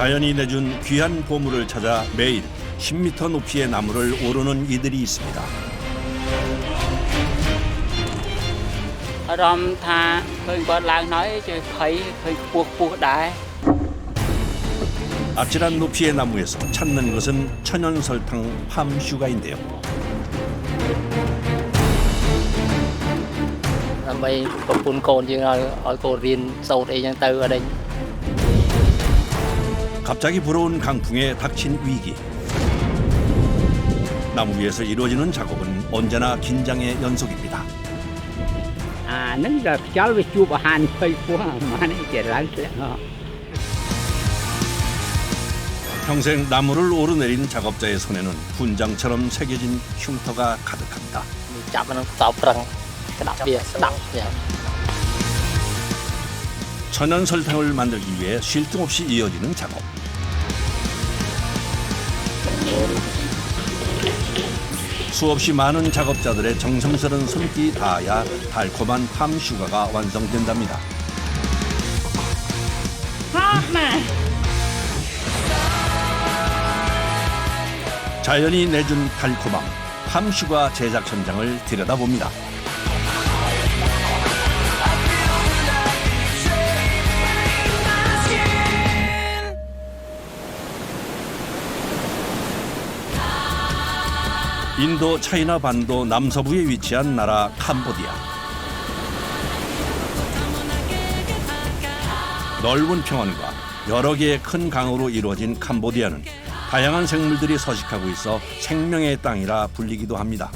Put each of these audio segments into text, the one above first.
자연이 내준 귀한 보물을 찾아 매일 10m 높이의 나무를 오르는 이들이 있습니다. 아찔한 높이의 나무에서 찾는 것은 천연설탕 팜슈가인데요. 갑자기 불어온 강풍에 닥친 위기. 나무 위에서 이루어지는 작업은 언제나 긴장의 연속입니다. 평생 나무를 오르내린 작업자의 손에는 분장처럼 새겨진 흉터가 가득합니다. 천연 설탕을 만들기 위해 쉴 틈 없이 이어지는 작업. 수없이 많은 작업자들의 정성스러운 손길이 닿아야 달콤한 팜슈가가 완성된답니다. 자연이 내준 달콤함, 팜슈가 제작 현장을 들여다봅니다. 인도 차이나 반도 남서부에 위치한 나라 캄보디아. 넓은 평원과 여러 개의 큰 강으로 이루어진 캄보디아는 다양한 생물들이 서식하고 있어 생명의 땅이라 불리기도 합니다.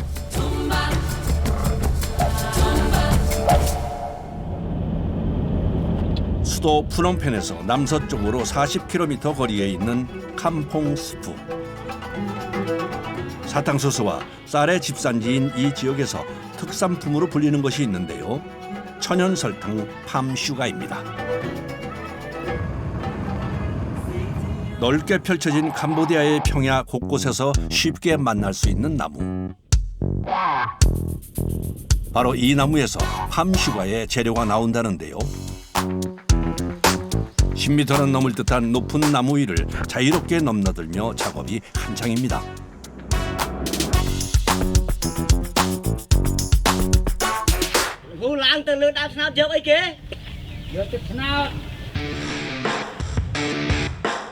수도 프놈펜에서 남서쪽으로 40km 거리에 있는 캄퐁스프. 사탕수수와 쌀의 집산지인 이 지역에서 특산품으로 불리는 것이 있는데요. 천연설탕 팜슈가입니다. 넓게 펼쳐진 캄보디아의 평야 곳곳에서 쉽게 만날 수 있는 나무. 바로 이 나무에서 팜슈가의 재료가 나온다는데요. 10m는 넘을 듯한 높은 나무 위를 자유롭게 넘나들며 작업이 한창입니다.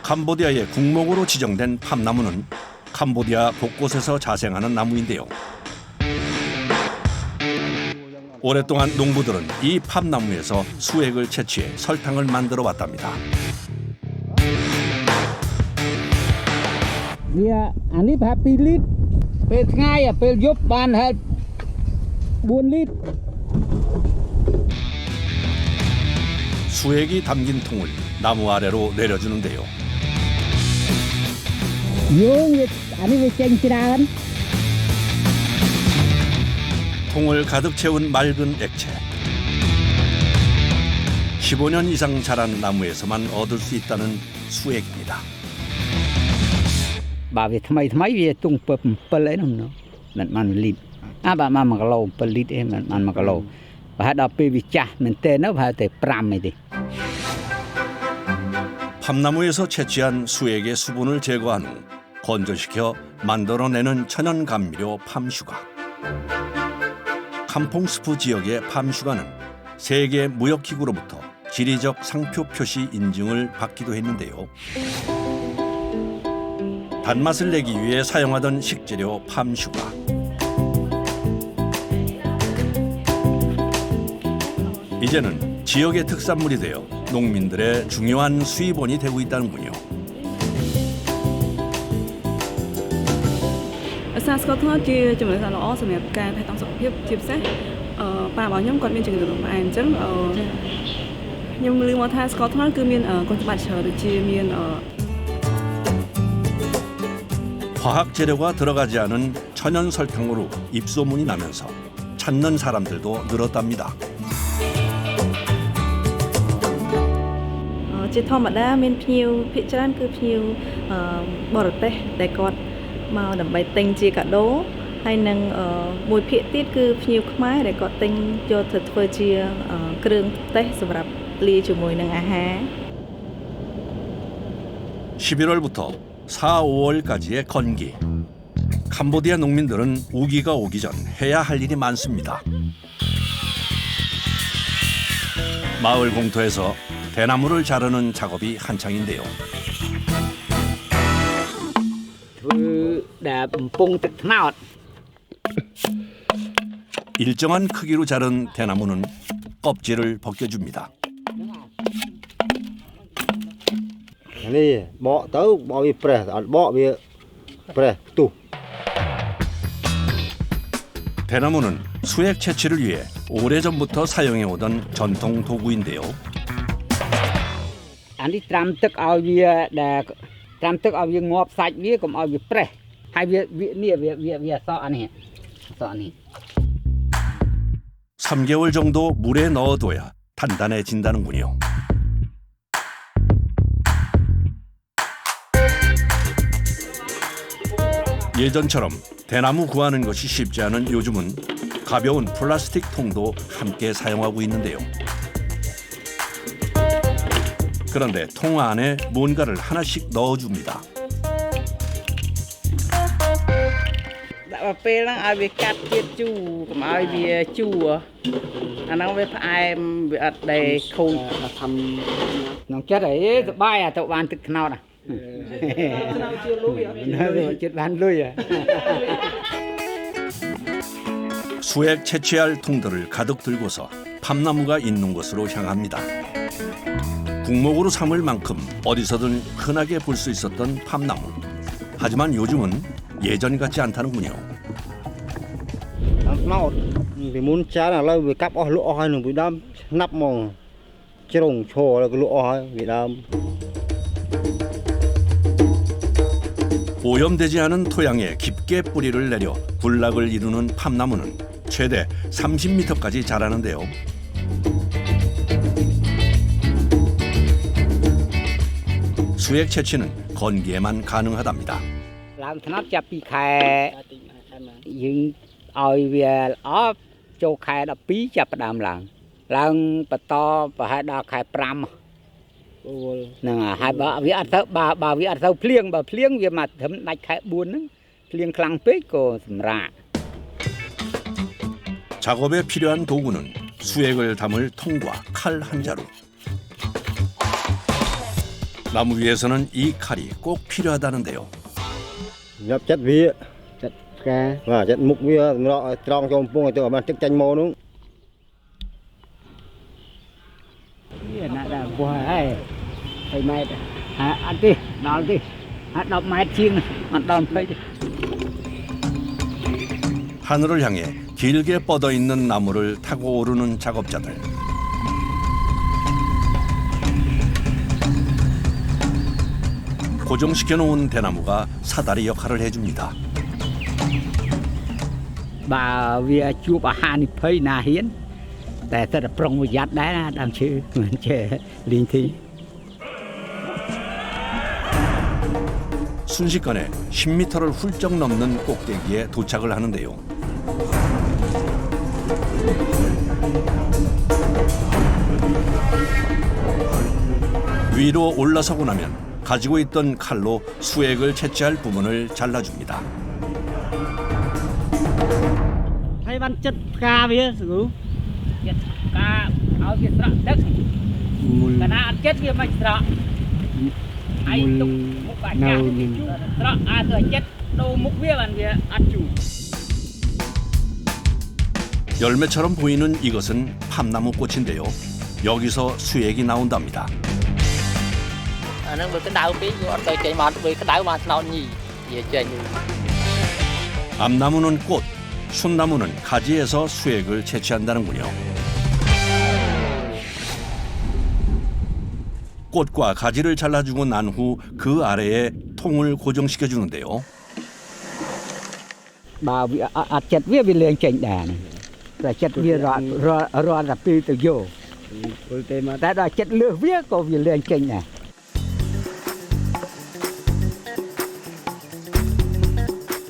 캄보디아의 국목으로 지정된 팜나무는 캄보디아 곳곳에서 자생하는 나무인데요. 오랫동안 농부들은 이 팜나무에서 수액을 채취해 설탕을 만들어 왔답니다. 수액이 담긴 통을 나무 아래로 내려주는데요. 통을 가득 채운 맑은 액체. 15년 이상 자란 나무에서만 얻을 수 있다는 수액입니다. 팜나무에서 채취한 수액의 수분을 제거한 후 건조시켜 만들어내는 천연 감미료 팜슈가. 캄퐁스프 지역의 팜슈가는 세계 무역기구로부터 지리적 상표 표시 인증을 받기도 했는데요. 단맛을 내기 위해 사용하던 식재료 팜슈가. 이제는 지역의 특산물이 되어 농민들의 중요한 수입원이 되고 있다는군요. 화학 재료가 들어가지 않은 천연 설탕으로 입소문이 나면서 찾는 사람들도 늘었답니다. ជាធម្មតាមានភ្ញៀវភាគច្រើនគឺភ្ញៀវបរទេសដែលគាត់មកដើម្បីទិញជាកាដូហើយនឹងមួយភាគទៀតគឺភ្ញៀវខ្មែរដែលគាត់ទិញយកទៅធ្វើជាគ្រឿងទេសសម្រាប់លាយជាមួយនឹងអាហារ 11월부터 4, 5월까지의 건기. 캄보디아 농민들은 우기가 오기 전 해야 할 일이 많습니다. 마을 공터에서 대나무를 자르는 작업이 한창인데요. 일정한 크기로 자른 대나무는 껍질을 벗겨줍니다. Này bỏ tới bỏ về pre, bỏ về pre tu. 대나무는 수액 채취를 위해 오래전부터 사용해오던 전통 도구인데요. anh đi tram tức ao về để tram tức ao về ngọt sạch về cũng ao về pre hai về sọ này 3개월 정도 물에 넣어둬야 단단해진다는군요. 예전처럼 대나무 구하는 것이 쉽지 않은 요즘은 가벼운 플라스틱 통도 함께 사용하고 있는데요. 그런데 통 안에 뭔가를 하나씩 넣어줍니다. đã phê nó ao về cắt tiết chu cũng ao về chu anh nó về phải về đây khâu nó chết đấy bay à tụi bạn tự nào nè chết bạn lui à. 수액 채취할 통들을 가득 들고서 팜나무가 있는 곳으로 향합니다. 국목으로 삼을 만큼 어디서든 흔하게 볼 수 있었던 팜나무. 하지만 요즘은 예전 같지 않다는군요. Nó vì muốn trái là lâu vì cắp lỗ hai nửa bị đâm nắp mong chế đồng chồ là cái lỗ hai bị đâm. 오염되지 않은 토양에 깊게 뿌리를 내려 군락을 이루는 팜나무는 최대 30m까지 자라는데요. 수액 채취는 건기에만 가능하답니다. làm thằng nó chập bị khai những oi về ở châu khai đã pí chập đàm làng bờ to và hai đào khai pram nè hai bà vị ăn thâu plieng về mặt thấm đạch khai buồn plieng khăng pết cô ra. 작업에 필요한 도구는 수액을 담을 통과 칼 한 자루. 나무 위에서는 이 칼이 꼭 필요하다는데요. Nhập chất vía, chất ca và chất mục vía nó trong trong buông từ mà chất chanh mô đúng. Cái này là bùa hay thầy mày ăn đi đào đi đọc mày chiên ăn đòn phải đi. 하늘을 향해 길게 뻗어 있는 나무를 타고 오르는 작업자들. 고정시켜 놓은 대나무가 사다리 역할을 해줍니다. Bà vì chú bà Hàn phơi na hiếnแต่แต่ปรงยัดได้นะตามชื่อเหมือนเจลิงที 순식간에 10m를 훌쩍 넘는 꼭대기에 도착을 하는데요. 위로 올라서고 나면 가지고 있던 칼로 수액을 채취할 부분을 잘라줍니다. hay ban chất ca với sử chất ca áo việt sạ đất cả na ăn chết với mạch sạ ai tục một bài ca sạ ai thừa chết đâu mục với bạn về ăn chủ. 열매처럼 보이는 이것은 팜나무 꽃인데요. 여기서 수액이 나온답니다. nó với cái đau biết nó tới chạy mà với cái đau mà nó nhỉ về chơi như 암나무는 꽃, 순나무는 가지에서 수액을 채취한다는군요. 꽃과 가지를 잘라주고 난 후 그 아래에 통을 고정시켜 주는데요. Bà vì chất với vì lên chỉnh đàn là chất với rồi là pi từ vô tại đó chất lừa viết có vì lên chỉnh này.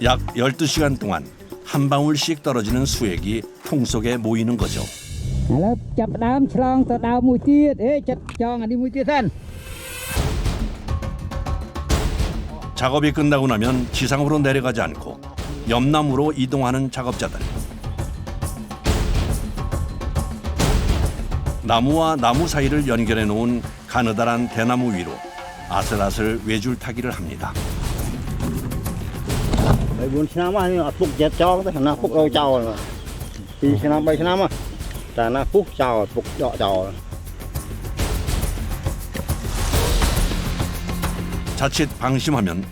약 12시간 동안 한 방울씩 떨어지는 수액이 통 속에 모이는 거죠. Lớp chập đám chlong tao đào mùi tiết, ê chặt cho anh đi mùi tiết thân. 작업이 끝나고 나면 지상으로 내려가지 않고 옆나무로 이동하는 작업자들. 나무와 나무 사이를 연결해 놓은 가느다란 대나무 위로 아슬아슬 외줄타기를 합니다. 4ឆ្នាំហើយអត់ពុកចិត្តចោលទេណាពុកដល់ចោល2ឆ្នាំ3ឆ្នាំតែណាពុកចោលពុកដកចោល 자칫 방심하면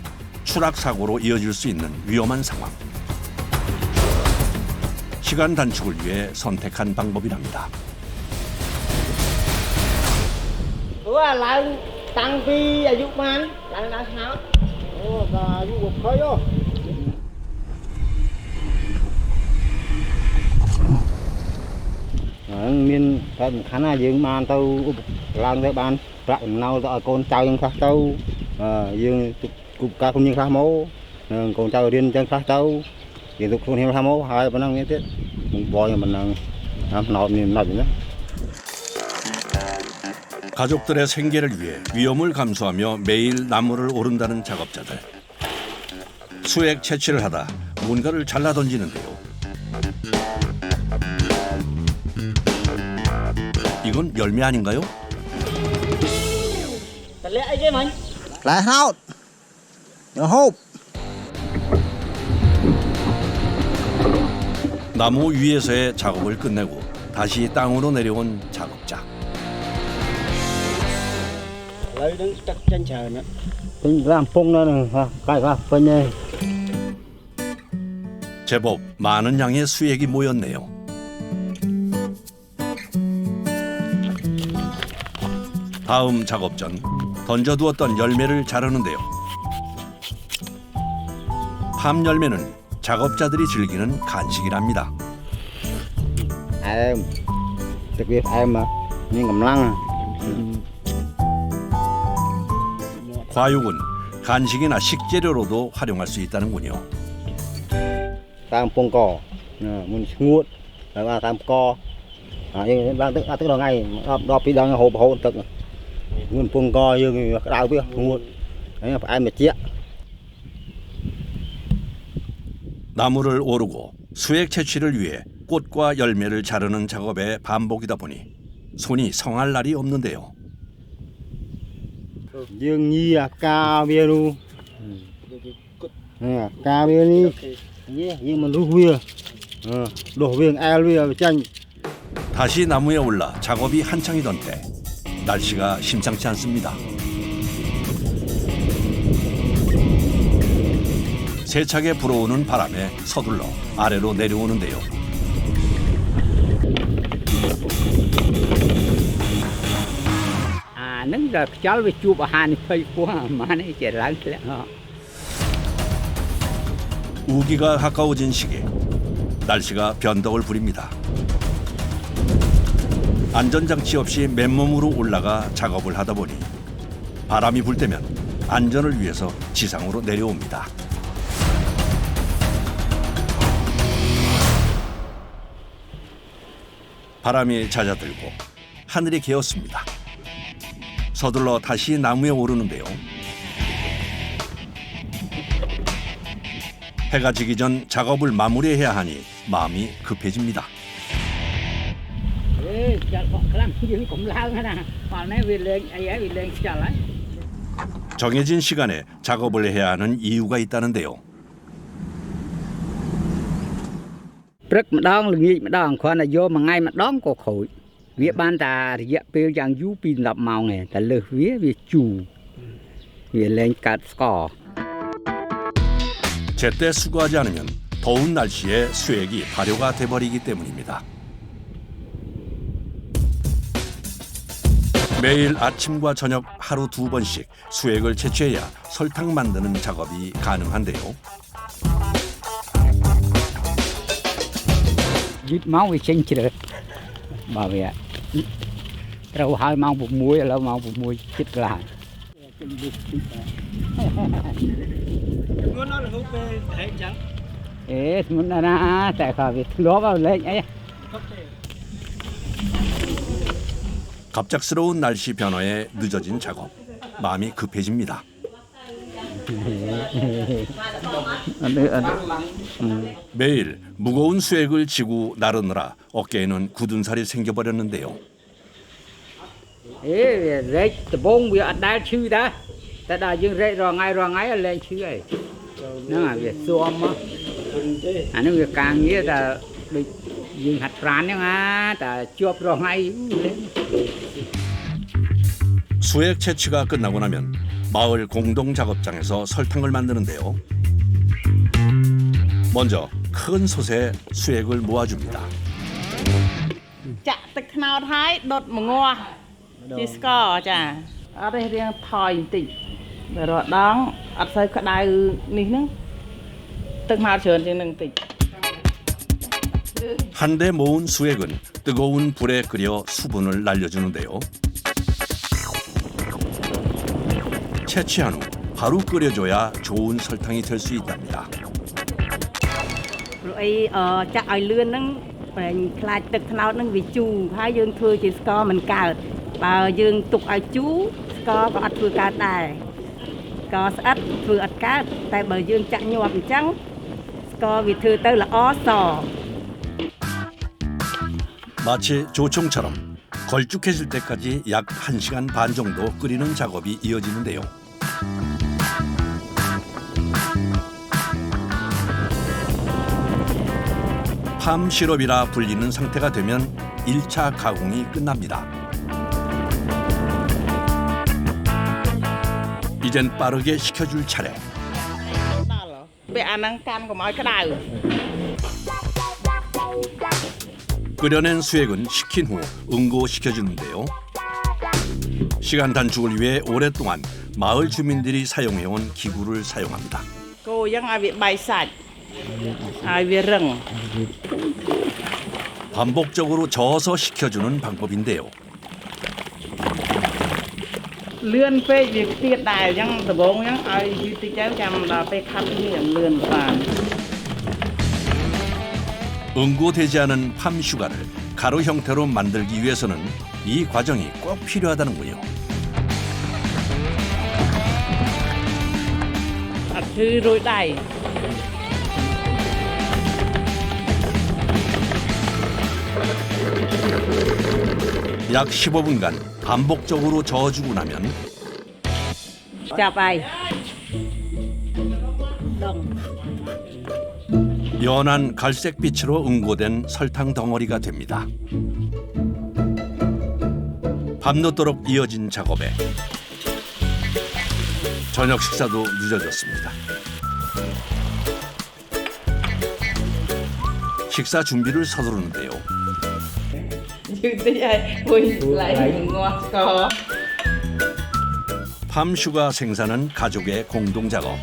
추락 사고로 이어질 수 있는 위험한 상황. 시간 단축을 위해 선택한 방법이랍니다. ព្រោះឡើងតាំងពីអាយុបានឡើងដល់ឆ្នាំអូដល់អាយុ20អូ មានតែសំខាន់ណាយើងបានទៅឡើងទៅបានប្រាក់ចំណូលទៅឲ្យកូនចៅយើងខ្លះទៅយើងគប់ការគុំយើងខ្លះមកនឹងកូនចៅរៀនចឹងខ្លះទៅយើងទុកខ្លួនខ្ញុំខ្លះមកហើយប៉ុណ្ណឹងនេះទៀតបងបយមិននឹងណោតមានណោតណា 가족들의 생계를 위해 위험을 감수하며 매일 나무를 오른다는 작업자들. 수액 채취를 하다 뭔가를 잘라 던지는데요. 이건 열매 아닌가요? តលាក់អីគេមិញផ្លែហោតយកហូប 나무 위에서의 작업을 끝내고 다시 땅으로 내려온 작업자. ឥឡូវនឹងទឹកចេញច្រើនណាស់ពេញក្រាមពងនៅនឹងកាយខ្លះពេញហើយ 제법 많은 양의 수액이 모였네요. 다음 작업 전 던져두었던 열매를 자르는데요. 팜 열매는 작업자들이 즐기는 간식이랍니다. អែមទឹកវាផ្អែមមកមានកម្លាំង 과육은 간식이나 식재료로도 활용할 수 있다는군요. តាមពងកមុនស្ងួតហើយបានតាមកយើងបានទឹកទឹកដល់ថ្ងៃដល់ពីដល់ហូបរហូតទឹកមុនពងកយើងក្តៅវាស្ងួតហើយផ្អែមត្រជាក់ 나무를 오르고 수액 채취를 위해 꽃과 열매를 자르는 작업의 반복이다 보니 손이 성할 날이 없는데요. យើងញីអាកាវានោះកាវានេះយើងមិនរុះវាដុះវាអែលវាចាញ់ 다시 나무에 올라 작업이 한창이던 때 날씨가 심상치 않습니다. 세차게 불어오는 바람에 서둘러 아래로 내려오는데요. Nâng giờ cháu về chụp ở Hàn thì quá mà này chỉ lắng lẽ họ. 우기가 가까워진 시기 날씨가 변덕을 부립니다. 안전장치 없이 맨몸으로 올라가 작업을 하다 보니 바람이 불 때면 안전을 위해서 지상으로 내려옵니다. 바람이 잦아들고 하늘이 개었습니다. 서둘러 다시 나무에 오르는데요. 해가 지기 전 작업을 마무리해야 하니 마음이 급해집니다. 정해진 시간에 작업을 해야 하는 이유가 있다는데요. ព្រឹកម្ដងល្ងាចម្ដងគ្រាន់តែយកមួយថ្ងៃម្ដងក៏ខូចវាបានតែរយៈពេលយ៉ាងយូរពី10ម៉ោងឯងតែលើសវាជូរវាលែងកាត់ស្ករ 제때 수거하지 않으면 더운 날씨에 수액이 발효가 돼버리기 때문입니다. 매일 아침과 저녁 하루 2번씩 수액을 채취해야 설탕 만드는 작업이 가능한데요. យឺតមកវាចេញជ្រើបើវាត្រូវហើយម៉ោង6ឥឡូវម៉ោង6ជិតកន្លះ មុនអត់ហូបពេលហែកចឹង ធ្ងន់ណាស់តែក៏វាធ្លាប់លេងអី 갑작스러운 날씨 변화에 늦어진 작업. 마음이 급해집니다. 매일 무거운 수액을 지고 나르느라 어깨에는 굳은 살이 생겨버렸는데요. ê rết từ bốn việc đã chư đó ta đã dương rết rồi ngay lên chư ấy nó là việc xuông á anh nó việc càng nghĩa là bị dương hạt rán nhưng mà ta chụp rồi ngay lên. 수액 채취가 끝나고 나면 마을 공동 작업장에서 설탕을 만드는데요. 먼저 큰 솥에 수액을 모아줍니다. ចាក់ទឹកត្នោតហើយដុតមួយងាស់ជាស្ករចាអត់ទេរៀងថយបន្តិចបើរត់ដងអត់សូវក្តៅនេះហ្នឹងទឹកត្នោតច្រើនជាងនឹងបន្តិច 한데 모은 수액은 뜨거운 불에 끓여 수분을 날려주는데요. 채취한 후 바로 끓여줘야 좋은 설탕이 될 수 있답니다. ព្រោះអីចាក់ឲ្យលឿនហ្នឹងខ្លាចទឹកត្នោតហ្នឹងវាជូរហើយយើងធ្វើជាស្ករមិនកើតបើយើងទុកឲ្យជូរស្ករក៏អត់ធ្វើកើតដែរស្ករស្អិតធ្វើអត់កើតតែបើយើងចាក់ញាប់អញ្ចឹងស្ករវាធ្វើទៅល្អស 마치 조청처럼 걸쭉해질 때까지 약 1시간 반 정도 끓이는 작업이 이어지는데요. 팜 시럽이라 불리는 상태가 되면 1차 가공이 끝납니다. 이젠 빠르게 식혀줄 차례. ពេលអាហ្នឹងកាន់កុំឲ្យក្តៅ 끓여낸 수액은 식힌 후 응고시켜주는데요. 시간 단축을 위해 오랫동안 마을 주민들이 사용해온 기구를 사용합니다. កូរយ៉ាងឲ្យវាបែកសាច់ឲ្យវារឹង 반복적으로 저어서 식혀주는 방법인데요. លឿនពេកវាទៀតដែរអញ្ចឹងដំបូងអញ្ចឹងឲ្យយឺតតិចទៅចាំដល់ពេលខាត់វាលឿនបាន 응고되지 않은 팜 슈가를 가루 형태로 만들기 위해서는 이 과정이 꼭 필요하다는군요. អត់ឈឺរួចដៃ 약 15분간 반복적으로 저어주고 나면 ចាប់ហើយដង 연한 갈색 빛으로 응고된 설탕 덩어리가 됩니다. 밤늦도록 이어진 작업에 저녁 식사도 늦어졌습니다. 식사 준비를 서두르는데요. យឺតតិចហើយមួយឡើងងាស់ស្ករ 팜 슈가 생산은 가족의 공동 작업.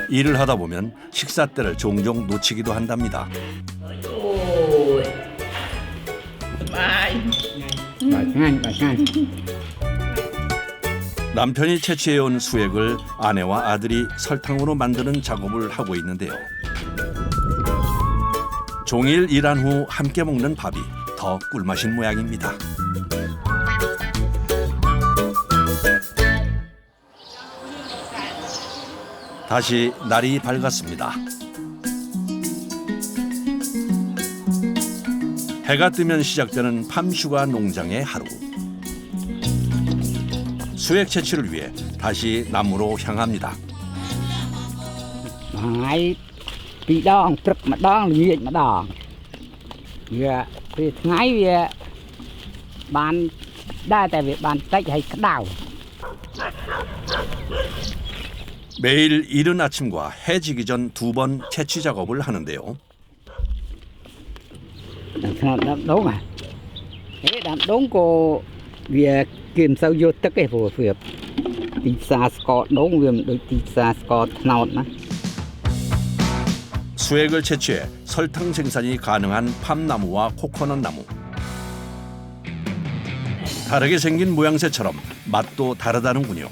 일을 하다 보면 식사 때를 종종 놓치기도 한답니다. បាយ Ngang. 남편이 채취해온 수액을 아내와 아들이 설탕으로 만드는 작업을 하고 있는데요. 종일 일한 후 함께 먹는 밥이 더 꿀맛인 모양입니다. 다시 날이 밝았습니다. 해가 뜨면 시작되는 팜슈가 농장의 하루. 수액 채취를 위해 다시 나무로 향합니다. Ngày bị đòn trực mà đòn nhiệt mà đòn vì ngày về bàn đa tại vì bàn tách hay cái đào 매일 이른 아침과 해 지기 전 2번 채취 작업을 하는데요. đám đốn à thế đám đốn cô về kiểm sâu vô tất cái vụ việc tì xa scot đốn viêm đôi tì xa scot nào đó. 수액을 채취해 설탕 생산이 가능한 팜나무와 코코넛 나무. 다르게 생긴 모양새처럼 맛도 다르다는군요.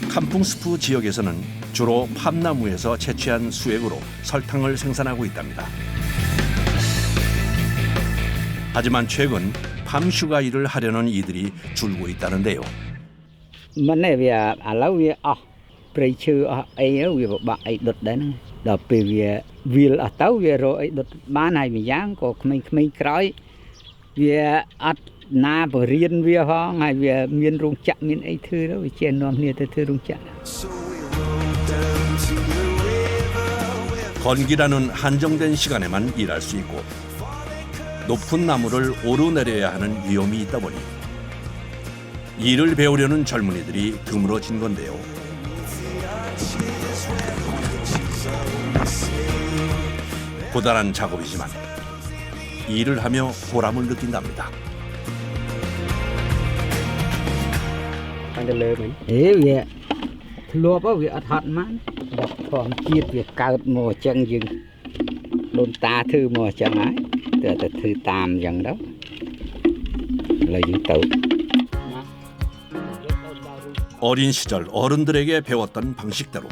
캄풍스프 지역에서는 주로 팜나무에서 채취한 수액으로 설탕을 생산하고 있답니다. 하지만 최근 팜슈가 일을 하려는 이들이 줄고 있다는데요. mình này vì à lâu vì bây giờ ấy vì bạn ấy đột đến đó vì ở tàu vì rồi đột bán này vì giang có mình cõi vì na bờ riêng vì ho ngày vì miền rung chạm miền ấy thư đó vì trên nom nia thư rung chạm. 건기라는 한정된 시간에만 일할 수 있고 높은 나무를 오르내려야 하는 위험이 있다 보니 일을 배우려는 젊은이들이 드물어진 건데요. 고단한 작업이지만 일을 하며 보람을 느낀답니다. Ê vì lúa bao việc thật man đọc còn chiết việc cao mùa chân dừng đôn ta thư mùa chân ấy từ thư tam dần đó là những tự 어린 시절 어른들에게 배웠던 방식대로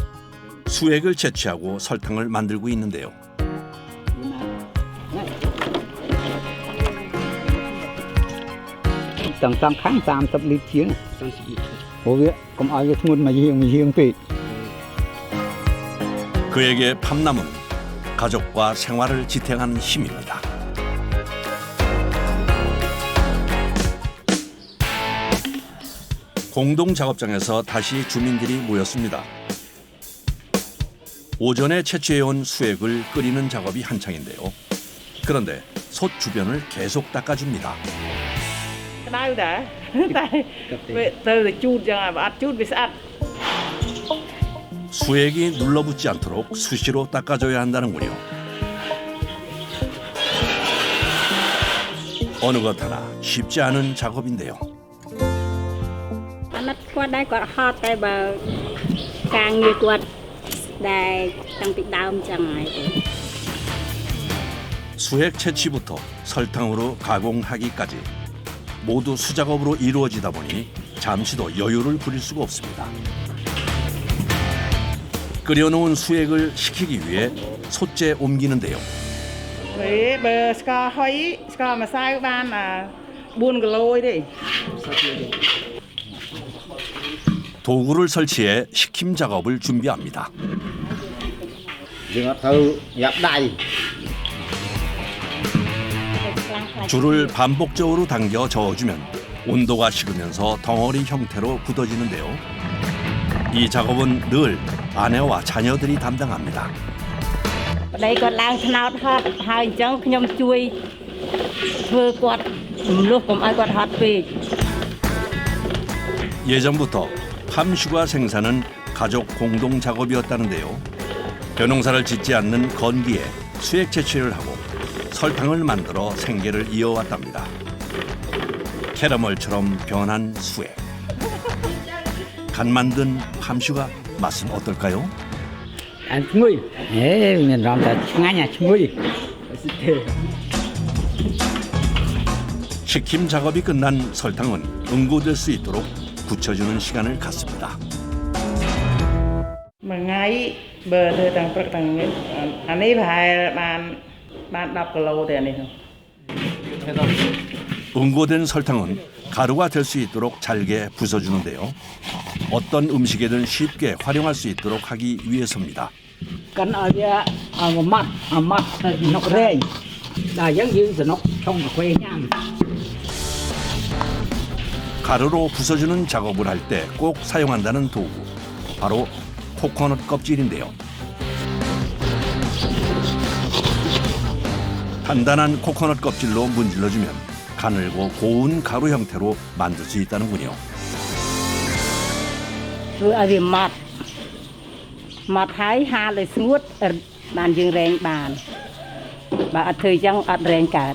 수액을 채취하고 설탕을 만들고 있는데요. tầng kháng 30 lít chiến bố việc không ai biết muốn mà riêng tùy 그에게 팜나무는 가족과 생활을 지탱하는 힘입니다. 공동 작업장에서 다시 주민들이 모였습니다. 오전에 채취해온 수액을 끓이는 작업이 한창인데요. 그런데 솥 주변을 계속 닦아줍니다. đau đã tại từ chút chẳng là chút bị sát. 수액이 눌러붙지 않도록 수시로 닦아줘야 한다는군요. 어느 것 하나 쉽지 않은 작업인데요. anh qua đây có hot đây bờ càng nhiều quạt đây tăng bị đau chẳng ai 수액 채취부터 설탕으로 가공하기까지 모두 수작업으로 이루어지다 보니 잠시도 여유를 부릴 수가 없습니다. 끓여놓은 수액을 식히기 위해 솥째 옮기는데요. Với bờ score hơi score mà sai ban là buôn cái lôi đi. 도구를 설치해 식힘 작업을 준비합니다. dừng thư nhập đầy 줄을 반복적으로 당겨 저어주면 온도가 식으면서 덩어리 형태로 굳어지는데요. 이 작업은 늘 아내와 자녀들이 담당합니다. đây có lang thao hot hai chẳng nhom chui vừa quạt lúc cũng ai quạt hot về 예전부터 팜슈가 생산은 가족 공동 작업이었다는데요. 벼농사를 짓지 않는 건기에 수액 채취를 하고 설탕을 만들어 생계를 이어왔답니다. 캐러멜처럼 변한 수액. 간 만든 팜슈가 맛은 어떨까요? ăn chui ê mình làm thật ngay nhà chui 식힘 작업이 끝난 설탕은 응고될 수 있도록 굳혀주는 시간을 갖습니다. Mà ngay bờ từ tầng anh ấy phải ban đập cái lô tiền này không? 응고된 설탕은 가루가 될 수 있도록 잘게 부숴주는데요. 어떤 음식에든 쉽게 활용할 수 있도록 하기 위해서입니다. cần ở mặt nó rèn là giống như nó không có quê nhang 가루로 부숴주는 작업을 할 때 꼭 사용한다는 도구, 바로 코코넛 껍질인데요. 단단한 코코넛 껍질로 문질러주면 가늘고 고운 가루 형태로 만들 수 있다는군요. vừa ở vì mặt thái haเลยsuốt bàn dương rèn bàn bà thời gian ở rèn cả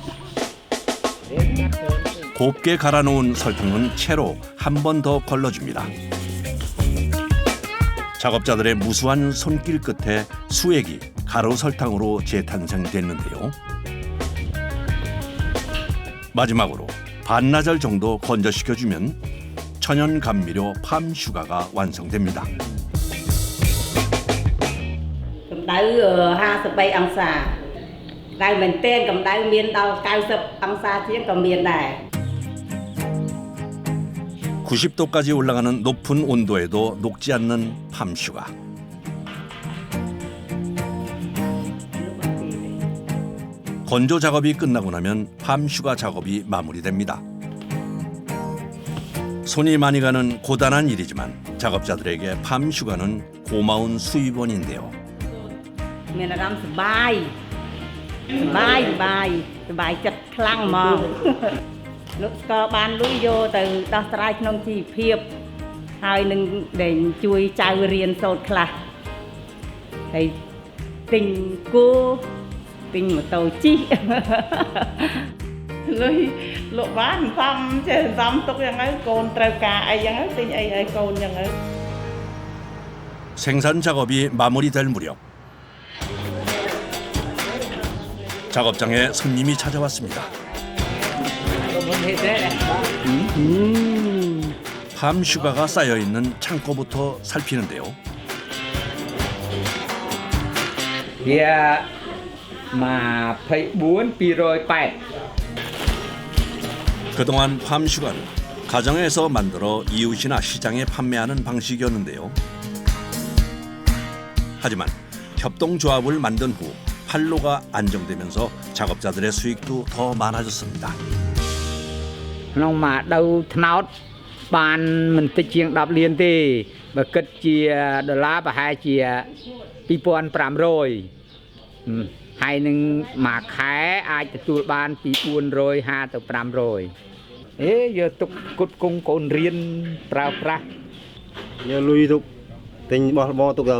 곱게 갈아놓은 설탕은 채로 한 번 더 걸러줍니다. 작업자들의 무수한 손길 끝에 수액이 가루 설탕으로 재탄생됐는데요. 마지막으로 반나절 정도 건조시켜주면 천연 감미료 팜슈가가 완성됩니다. cầm đáy 27 ông xà đáy mình tên cầm đáy miền đâu 90 ông xà chứ cầm miền này 90도까지 올라가는 높은 온도에도 녹지 않는 팜슈가. 건조 작업이 끝나고 나면 팜슈가 작업이 마무리됩니다. 손이 많이 가는 고단한 일이지만 작업자들에게 팜슈가는 고마운 수입원인데요. មានអារម្មណ៍សប្បាយចិត្តខ្លាំងហ្មង លោកស្គរបានលុយយកទៅដោះស្រាយក្នុងជីវភាពហើយនឹងដែលជួយចៅរៀនសូត្រខ្លះហើយទិញគោទិញម៉ូតូជិះ លុយលោកបានសំចេះសំទុកយ៉ាងហ្នឹងកូនត្រូវការអីយ៉ាងហ្នឹងទិញអីឲ្យកូនយ៉ាងហ្នឹង 생산 작업이 마무리될 무렵 작업장에 손님이 찾아왔습니다. 팜슈가가 쌓여있는 창고부터 살피는데요. Dia 24,208. 그동안 팜슈가는 가정에서 만들어 이웃이나 시장에 판매하는 방식이었는데요. 하지만 협동조합을 만든 후 판로가 안정되면서 작업자들의 수익도 더 많아졌습니다. ក្នុងមួយដៅថ្នោតបានមិនតិចជាង10លានទេបើគិតជាដុល្លារប្រហែលជា 2,500 ហើយនឹងមួយខែអាចទទួលបានពី 450 ទៅ 500 យកទុកគុតគង់កូនរៀនប្រើប្រាស់ យកលុយទុកទិញរបស់របរទុកទៅ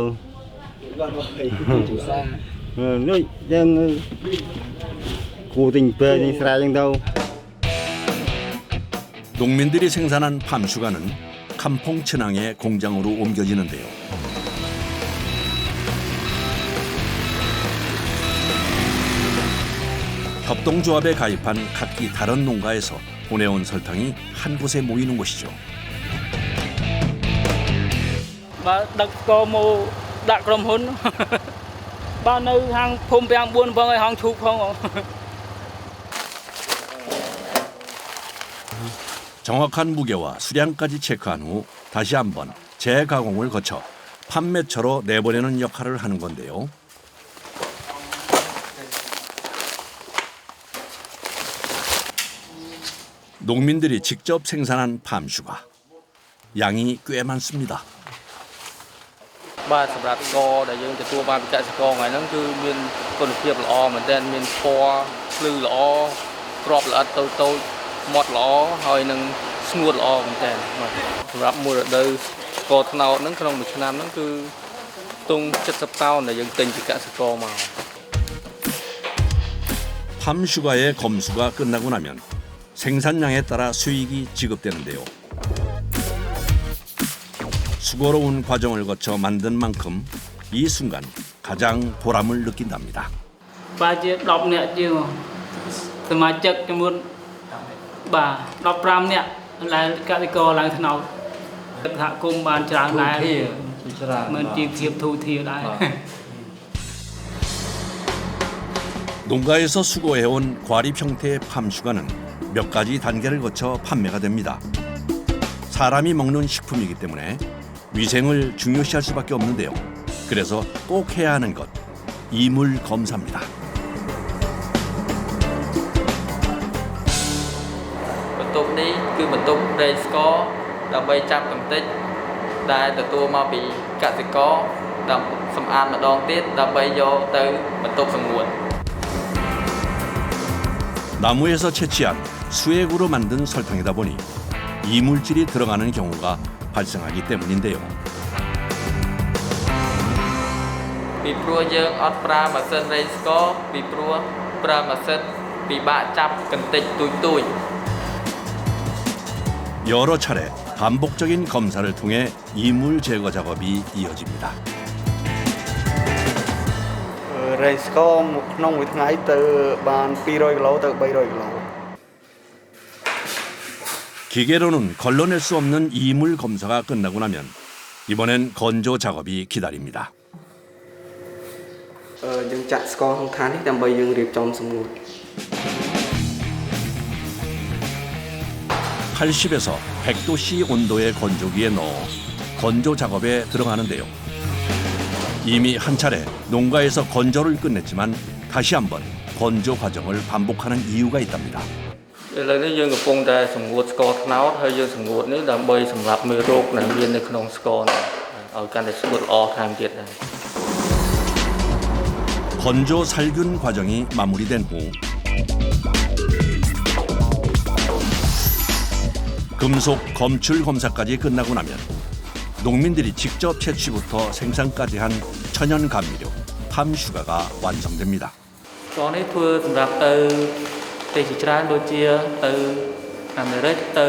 នេះយើងគូទិញពេលទិញស្រែចឹងទៅ 농민들이 생산한 팜슈가는 캄퐁 춘항의 공장으로 옮겨지는데요. 협동조합에 가입한 각기 다른 농가에서 보내온 설탕이 한 곳에 모이는 곳이죠. បើដឹកស្គរមកដាក់ក្រុមហ៊ុន បើនៅហាងភូមិពាំង4ផងហើយហាងឈូកផង 정확한 무게와 수량까지 체크한 후 다시 한번 재가공을 거쳐 판매처로 내보내는 역할을 하는 건데요. 농민들이 직접 생산한 팜슈가 양이 꽤 많습니다. បាទសម្រាប់ស្គរដែលយើងទទួលបានពីកសិករថ្ងៃហ្នឹងគឺមានគុណភាពល្អមែនទែនមានពណ៌ភ្លឺល្អក្របល្អិតតូចៗមាត់ល្អហើយនឹងស្ងួតល្អមែនទែនបាទសម្រាប់មួយរដូវស្ករត្នោតហ្នឹងក្នុងមួយឆ្នាំហ្នឹងគឺទង់70តោនដែលយើងទិញពីកសិករមក 팜슈가의 검수가 끝나고 나면 생산량에 따라 수익이 지급되는데요. 수고로운 과정을 거쳐 만든 만큼 이 순간 가장 보람을 느낀답니다. បាទជា10នាក់ជាងសមាជិកចំនួនបាទ15នាក់ដែលកសិករឡើងថ្នោតសហគមន៍បានច្រើនដែរមិនជាភាពធូរធារដែរ 농가에서 수거해온 과립 형태의 팜슈가는 몇 가지 단계를 거쳐 판매가 됩니다. 사람이 먹는 식품이기 때문에 위생을 중요시할 수밖에 없는데요. 그래서 꼭 해야 하는 것, 이물 검사입니다. បន្ទប់នេះគឺបន្ទប់រែងស្ករដើម្បីចាប់កម្ទេចដែលទទួលមកពីកសិករដើម្បីសម្អាតម្ដងទៀតដើម្បីយកទៅបន្ទប់សម្ងួត 나무에서 채취한 수액으로 만든 설탕이다 보니 이물질이 들어가는 경우가 발생하기 때문인데요. ពីព្រោះយើងអត់ប្រើម៉ាស៊ីនរែងស្ករពីព្រោះប្រើម៉ាស៊ីនពិបាកចាប់កម្ទេចទូចៗ 여러 차례 반복적인 검사를 통해 이물 제거 작업이 이어집니다. រែងស្ករក្នុងមួយថ្ងៃទៅបាន200គីឡូទៅ300គីឡូ 기계로는 걸러낼 수 없는 이물 검사가 끝나고 나면 이번엔 건조 작업이 기다립니다. យើងចាក់ស្ករក្នុងថាសនេះដើម្បីយើងរៀបចំសម្ងួត 8 80에서 100도씨 온도의 건조기에 넣어 건조 작업에 들어가는데요. 이미 한 차례 농가에서 건조를 끝냈지만 다시 한번 건조 과정을 반복하는 이유가 있답니다. ឥឡូវនេះយើងកំពុងតែសម្ងួតស្ករត្នោតហើយយើងសម្ងួតនេះដើម្បីសម្រាប់មេរោគដែលមាននៅក្នុងស្ករនេះឲ្យកាន់តែស្ងួតល្អថែមទៀតដែរ 건조 살균 과정이 마무리된 후 금속 검출 검사까지 끝나고 나면 농민들이 직접 채취부터 생산까지 한 천연 감미료 팜슈가가 완성됩니다. ស្ករនេះធ្វើសម្រាប់ទៅប្រទេសជាច្រើនដូចជាទៅអាមេរិកទៅ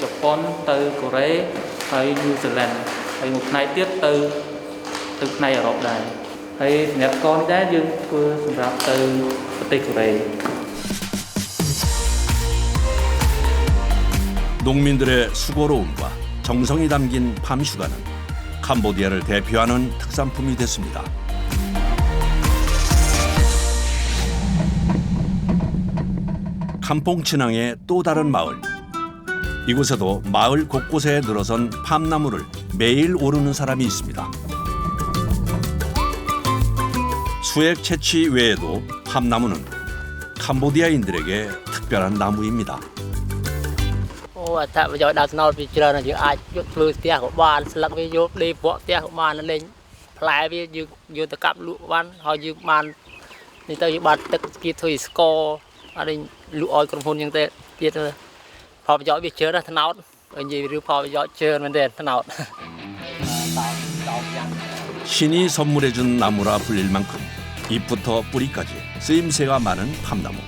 ជប៉ុនទៅកូរ៉េហើយញូហ្សេឡង់ហើយមួយផ្នែកទៀតទៅផ្នែកអឺរ៉ុបដែរហើយសម្រាប់ស្ករនេះដែរយើងធ្វើសម្រាប់ទៅប្រទេសកូរ៉េ 농민들의 수고로움과 정성이 담긴 팜슈가는 캄보디아를 대표하는 특산품이 됐습니다. 캄퐁 춘항의 또 다른 마을. 이곳에도 마을 곳곳에 늘어선 팜나무를 매일 오르는 사람이 있습니다. 수액 채취 외에도 팜나무는 캄보디아인들에게 특별한 나무입니다. អត្ថប្រយោជន៍ដល់ស្នោតវាច្រើនយើងអាចយកធ្វើផ្ទះក៏បានស្លឹកវាយកដេកព្រោះផ្ទះក៏បានលេងផ្លែវាយើងយកទៅកាប់លក់បានហើយយើងបាននេះទៅយើងបានទឹកគៀធ្វើស្ករអត់លក់ឲ្យក្រុមហ៊ុនយើងទេទៀតផលប្រយោជន៍វាច្រើនណាស់ថ្នោតនិយាយរឿងផលប្រយោជន៍ច្រើនមែនទេថ្នោត 신이 선물해준 나무라 불릴 만큼 잎부터 뿌리까지 쓰임새가 많은 팜나무.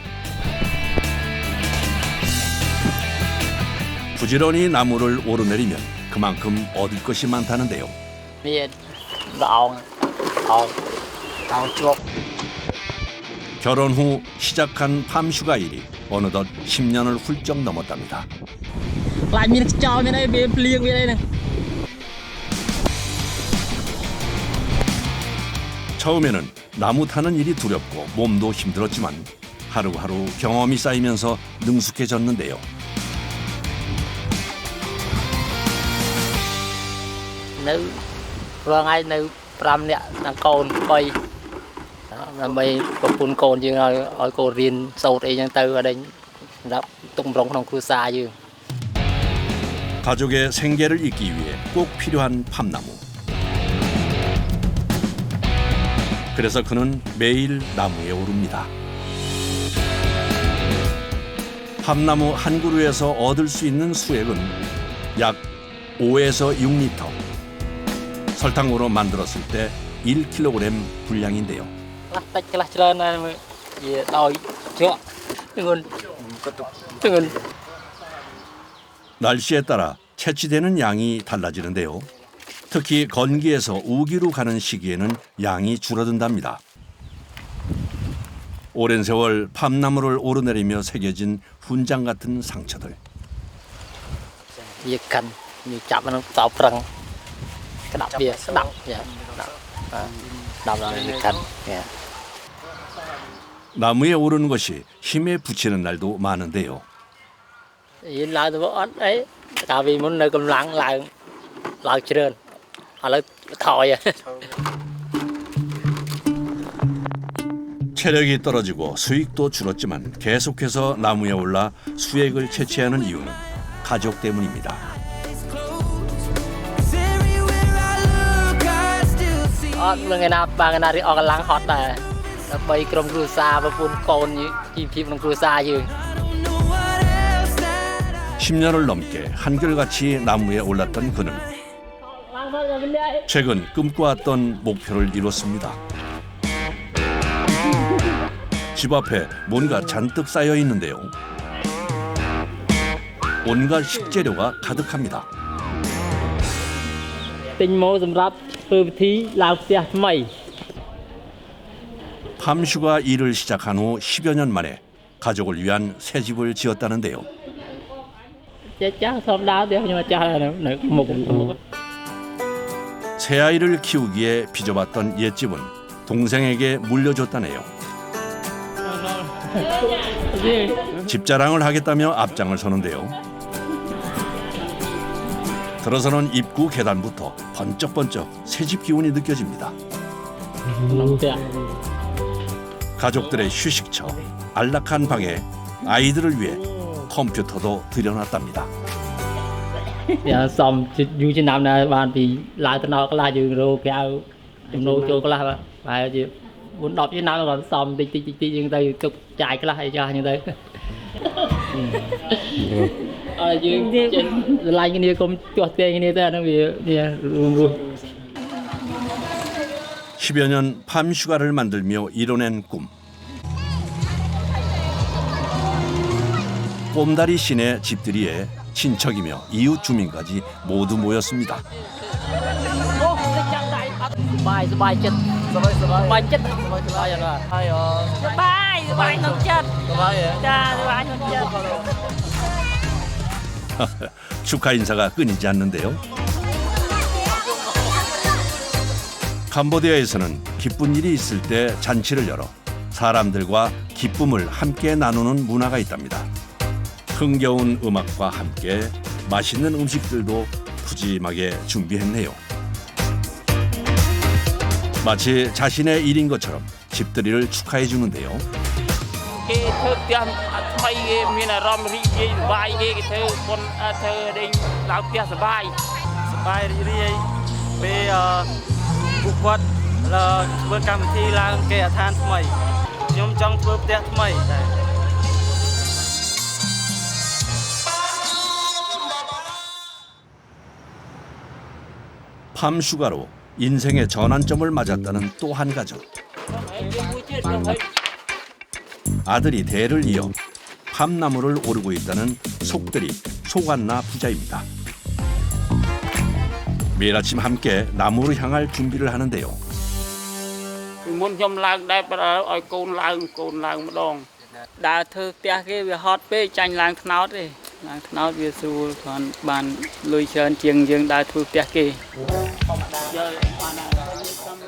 부지런히 나무를 오르내리면 그만큼 얻을 것이 많다는데요. មានល្អងជួប 결혼 후 시작한 팜슈가 일이 어느덧 10년을 훌쩍 넘었답니다. ខ្លាចមានខ្យល់មានអីវាភ្លៀងវាអីហ្នឹង 처음에는 나무 타는 일이 두렵고 몸도 힘들었지만 하루하루 경험이 쌓이면서 능숙해졌는데요.នៅរងហើយនៅ5នាក់ដល់កូន3ដើម្បីប្រពន្ធកូនយើងឲ្យកូនរៀនសូត្រអីចឹងទៅឲ្យសម្រាប់ទុកម្រងក្នុងគ្រួសារយើង 가족의 생계를 잇기 위해 꼭 필요한 팜나무. 그래서 그는 매일 나무에 오릅니다. 팜나무 한 그루에서 얻을 수 있는 수액은 약 5에서 6리터. 설탕으로 만들었을 때 1kg 분량인데요. ខ្លះតិចខ្លះច្រើនណាស់វាដោយជក់ទងន់ 날씨에 따라 채취되는 양이 달라지는데요. 특히 건기에서 우기로 가는 시기에는 양이 줄어든답니다. 오랜 세월 팜나무를 오르내리며 새겨진 훈장 같은 상처들. វាកាន់វាចាប់នៅតោប្រឹងក្តាប់វាស្ដាប់ដល់វាកាន់ 나무에 오르는 것이 힘에 부치는 날도 많은데요. យីឡើងទៅអត់អីកាលពីមុននៅកម្លាំងឡើងច្រើនឥឡូវថយ 체력이 떨어지고 수익도 줄었지만 계속해서 나무에 올라 수액을 채취하는 이유는 가족 때문입니다. អត់មានថ្ងៃណាបើថ្ងៃណារៀបអស់កម្លាំងហត់ដែរដើម្បីក្រុមគ្រួសារប្រពន្ធកូនជីវភាពក្នុងគ្រួសារយើង 10년을 넘게 한결같이 나무에 올랐던 그는 최근 꿈꿔왔던 목표를 이뤘습니다. 집 앞에 뭔가 잔뜩 쌓여 있는데요. 온갖 식재료가 가득합니다. ទិញមកសម្រាប់ធ្វើពិធីឡើងផ្ទះថ្មី 팜슈가 일을 시작한 후 10여 년 만에 가족을 위한 새 집을 지었다는데요. ចាស់ធម្មតាទេខ្ញុំចាស់នៅមុខ 새 아이를 키우기에 빚어봤던 옛집은 동생에게 물려줬다네요. 집 자랑을 하겠다며 앞장을 서는데요. 들어서는 입구 계단부터 번쩍번쩍 새집 기운이 느껴집니다. 가족들의 휴식처, 안락한 방에 아이들을 위해 컴퓨터도 들여놨답니다. Dạ xong dù trên năm nay bạn thì lại từ nào có lại dừng rồi kéo chừng nô cho có lại và gì muốn đọc trên năm còn xong tí nhưng đây tục chạy cái lại cho như thế. Dương trên lại cái này cũng cho tiền cái này ta nó bị luôn. 10여 년 팜 슈가를 만들며 이뤄낸 꿈. 꼼다리 시내 집들이에 친척이며 이웃 주민까지 모두 모였습니다. 축하 인사가 끊이지 않는데요. 캄보디아에서는 기쁜 일이 있을 때 잔치를 열어 사람들과 기쁨을 함께 나누는 문화가 있답니다. 흥겨운 음악과 함께 맛있는 음식들도 푸짐하게 준비했네요. 마치 자신의 일인 것처럼 집들이를 축하해 주는데요. 팜 슈가로 인생의 전환점을 맞았다는 또 한 가족. 아들이 대를 이어 팜나무를 오르고 있다는 속들이 소관나 부자입니다. 매일 아침 함께 나무를 향할 준비를 하는데요. muốn nhom lang đây ở côn lang một đòn đã thưa tia cái việc hot với tranh lang tháo việc xu còn bàn lùi chân chiêng dương đã thưa tia kia.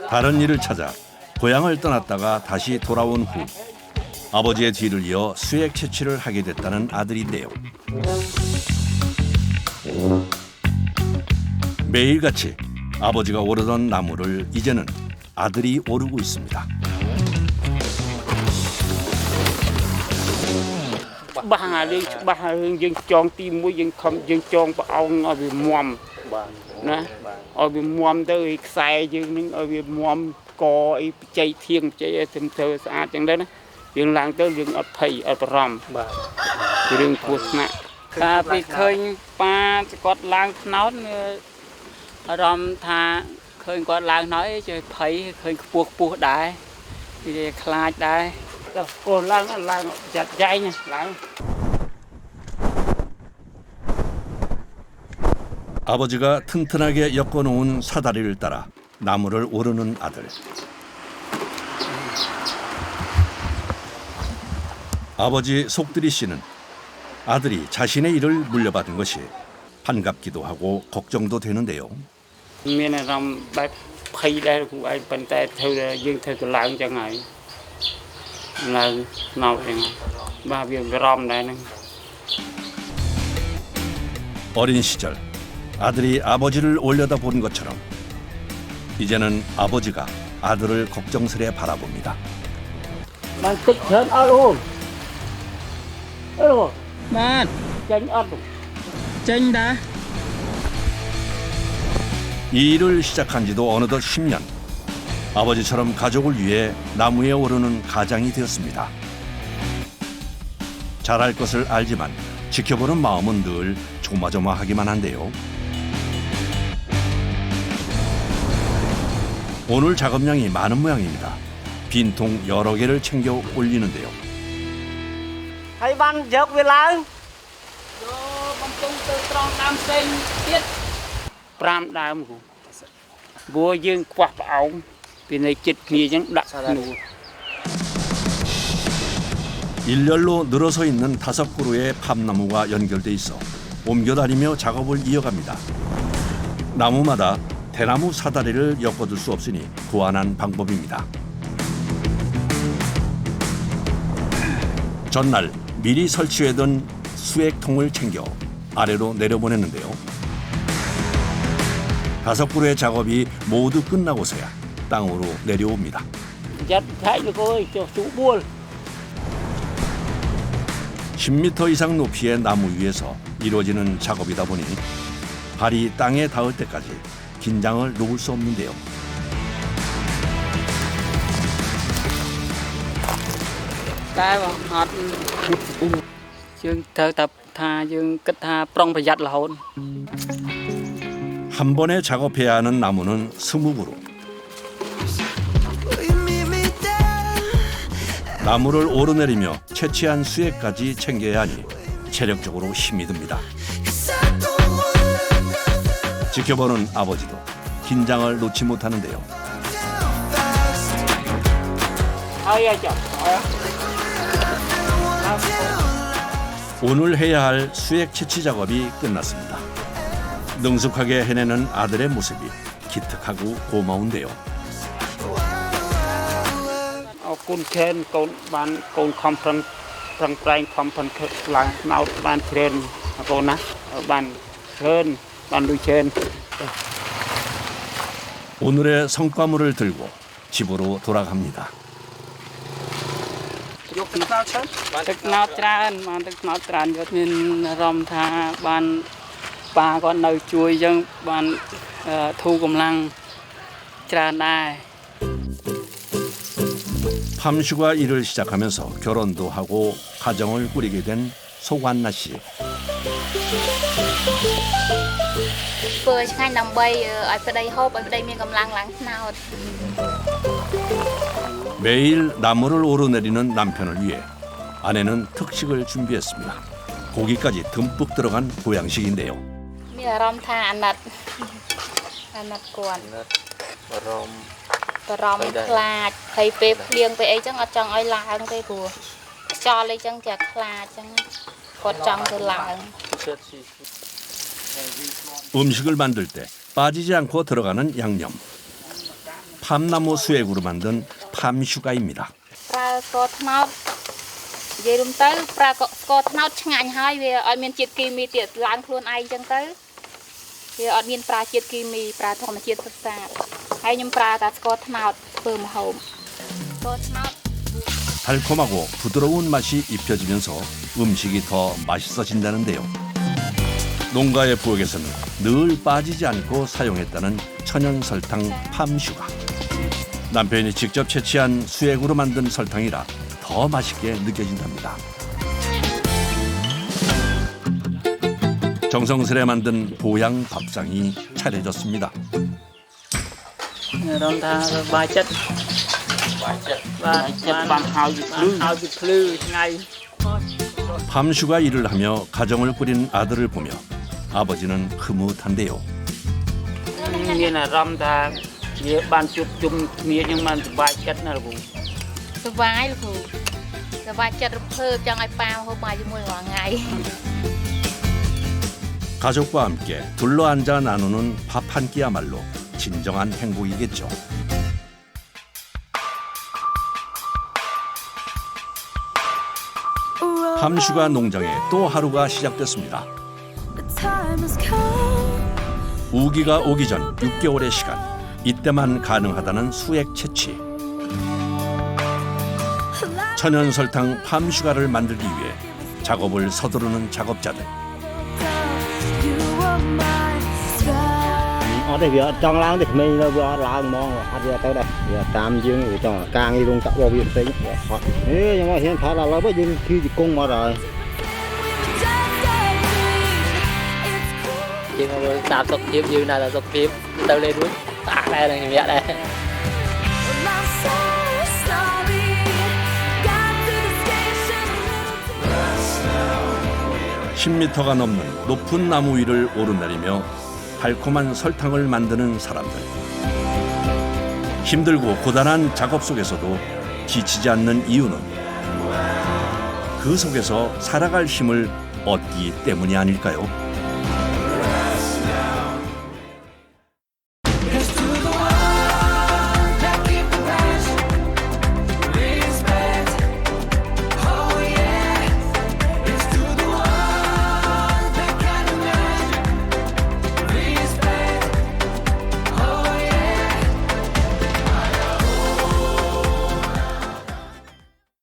다른 일을 찾아 고향을 떠났다가 다시 돌아온 후 아버지의 뒤를 이어 수액 채취를 하게 됐다는 아들인데요. 매일같이 아버지가 오르던 나무를 이제는 아들이 오르고 있습니다. bà dương chọn tim mũi dương không dương chọn bà ông ở bị muộm nè ở bị muộm tới sai dương ở bị muộm co ấy chạy thiêng chạy thêm thơ xa chẳng đấy dương lang tới dương ở thầy ở rầm dương cuột nè ta bị khơi pa quạt lang náo rầm tha khơi quạt lang nói chơi thầy khơi buộc đái thì khai đái cô lang chặt dây nha lang. 아버지가 튼튼하게 엮어놓은 사다리를 따라 나무를 오르는 아들. 아버지 속들이 씨는 아들이 자신의 일을 물려받은 것이 반갑기도 하고 걱정도 되는데요. 어린 시절 아들이 아버지를 올려다본 것처럼 이제는 아버지가 아들을 걱정스레 바라봅니다. 이 일을 시작한 지도 어느덧 10년. 아버지처럼 가족을 위해 나무에 오르는 가장이 되었습니다. 잘할 것을 알지만 지켜보는 마음은 늘 조마조마하기만 한데요. 오늘 작업량이 많은 모양입니다. 빈통 여러 개를 챙겨 올리는데요. Hay ban dốc về lang. Yo bắn tung từ trong đám xanh tiết. Pram đám của. Bùa dương quạt ống. Vì này chít nghỉ chẳng đặt nụ. 일렬로 늘어서 있는 5그루의 팜나무가 연결돼 있어 옮겨다니며 작업을 이어갑니다. 나무마다 대나무 사다리를 엮어둘 수 없으니 고안한 방법입니다. 전날 미리 설치해둔 수액통을 챙겨 아래로 내려보냈는데요. 5 그루의 작업이 모두 끝나고서야 땅으로 내려옵니다. Chất thái được ơi, cho chú buồn. 10m 이상 높이의 나무 위에서 이루어지는 작업이다 보니 발이 땅에 닿을 때까지 긴장을 놓을 수 없는데요. Cái mà hạt dương thơ tập tha dương kết tha prong phải giặt là hồn. 한 번에 작업해야 하는 나무는 20그루. 나무를 오르내리며 채취한 수액까지 챙겨야 하니 체력적으로 힘이 듭니다. 지켜보는 아버지도 긴장을 놓지 못하는데요. 오늘 해야 할 수액 채취 작업이 끝났습니다. 능숙하게 해내는 아들의 모습이 기특하고 고마운데요. Con khen con ban con không prang lang nào ban khen con á ban khen ban đuôi khen. 오늘의 성과물을 들고 집으로 돌아갑니다. Thực nào tràn mà thực nào tràn cho nên rom tha ban ba con nơi chui dân ban thu công lăng tràn này. 팜슈가 일을 시작하면서 결혼도 하고 가정을 꾸리게 된 소관나 씨. 매일 나무를 오르내리는 남편을 위해 아내는 특식을 준비했습니다. 고기까지 듬뿍 들어간 보양식인데요. Rong khla thầy pe liêng pe ấy chẳng ở trong ấy là ăn pe bùa cho lấy chẳng chả khla chẳng có trong cái là 음식을 만들 때 빠지지 않고 들어가는 양념. 팜나무 수액으로 만든 팜슈가입니다. pra có tháo về đúng tới pra có tháo ngạnh hai về ở miền chiết kim mi tiệt lang luôn ai chẳng tới thì ở miền pra chiết kim mi pra thòng chiết sạch sạch hay nhưng pra ta có tháo bơm hồng có tháo 달콤하고 부드러운 맛이 입혀지면서 음식이 더 맛있어진다는데요. 농가의 부엌에서는 늘 빠지지 않고 사용했다는 천연 설탕 팜슈가. 남편이 직접 채취한 수액으로 만든 설탕이라 더 맛있게 느껴진답니다. 정성스레 만든 보양 밥상이 차려졌습니다. Rom tha ba chất ban hao dịp lư ngày. 팜슈가 일을 하며 가정을 꾸린 아들을 보며 아버지는 흐뭇한데요. Như là rom tha về ban chút chung nghĩa nhưng mà ba chất là cũng. cái vai luôn cái vai chặt phơi trong ai bao hôm mai mùi hoàng ngày. 가족과 함께 둘러앉아 나누는 밥 한 끼야말로 진정한 행복이겠죠. 팜슈가 농장에 또 하루가 시작됐습니다. 우기가 오기 전 6개월의 시간, 이때만 가능하다는 수액 채취. 천연 설탕 팜슈가를 만들기 위해 작업을 서두르는 작업자들. ở đây vừa trong làng thì mình là vừa làng mong ăn vừa tới đây vừa tam dương vừa trong càng đi luôn cả bao nhiêu tính thế nhưng mà hiện tại là nó bây giờ khi cung mà rồi chứ nào tục tiếp dư này là tục tiếp từ lên bước tạ đây là mẹ đây. 10m가 넘는 높은 나무 위를 오르내리며 달콤한 설탕을 만드는 사람들. 힘들고 고단한 작업 속에서도 지치지 않는 이유는 그 속에서 살아갈 힘을 얻기 때문이 아닐까요?